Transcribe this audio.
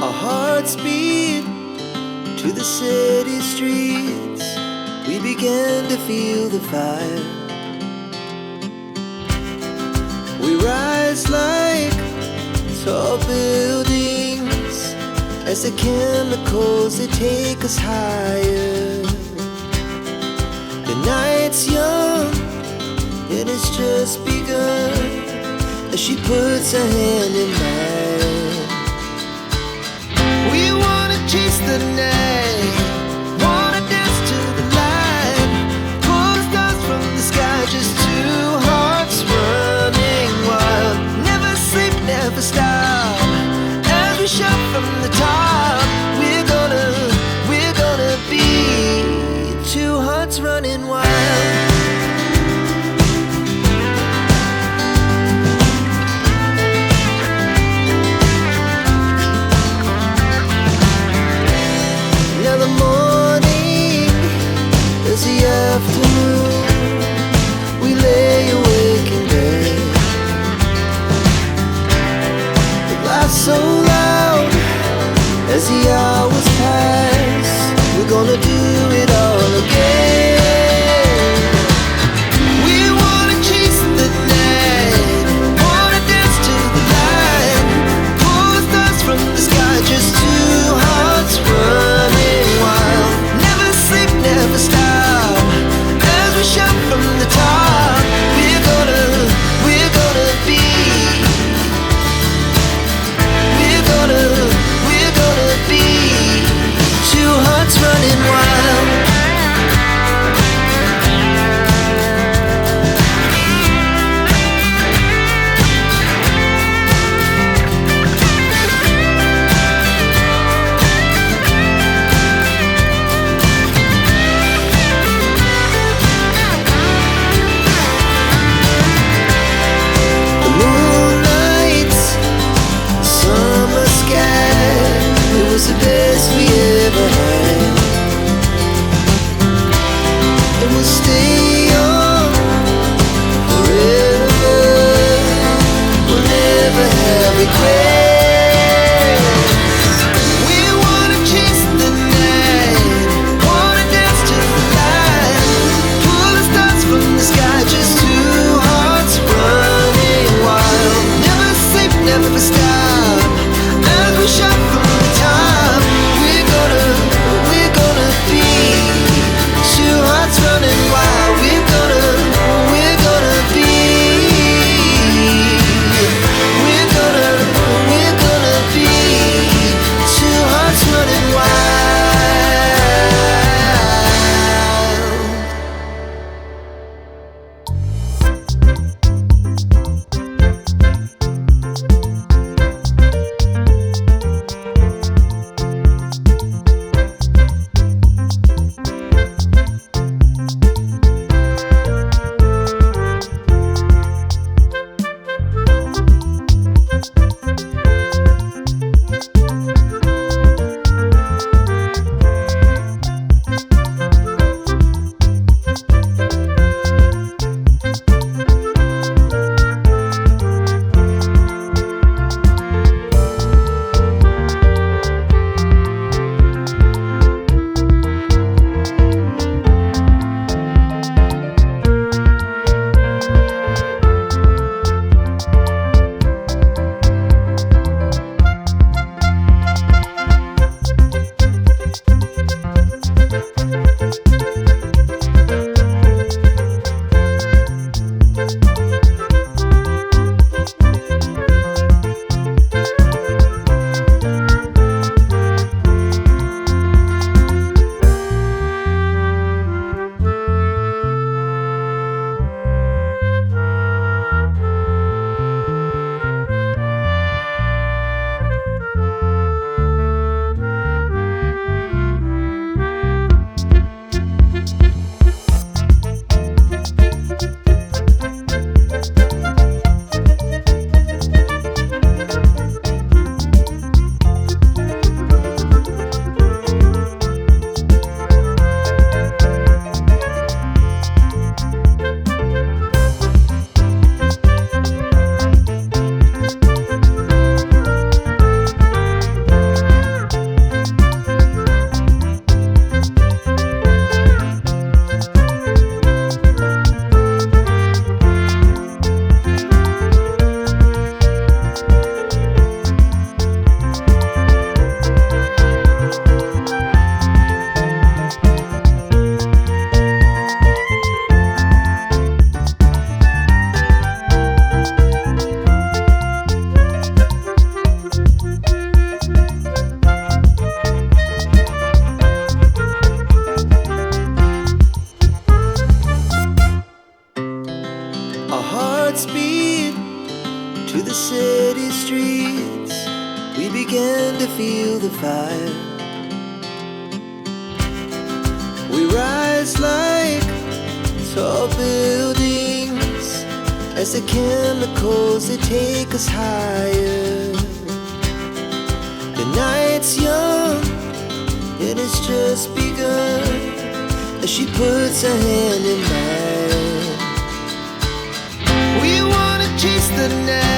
Our hearts beat to the city streets. We began to feel the fire. We rise like tall buildings as the chemicals, they take us higher. The night's young and it's just begun as she puts her hand in mine. We wanna chase the night, wanna dance to the light, pull the stars from the sky, just two hearts running wild. Never sleep, never stop, as we shout from the top. We're gonna be two hearts running wild. Now the morning is the afternoon. We lay awake in bed. The laughs so loud as the hours pass. We're gonna do it all again. We wanna chase the night, wanna dance to the light, pull the stars from the sky, just two hearts running wild. Never sleep, never stop, as we shout from the top. We're gonna be, we're gonna be we began to feel the fire. We rise like tall buildings as the chemicals they take us higher. The night's young, it has just begun as she puts her hand in mine. We wanna chase the night,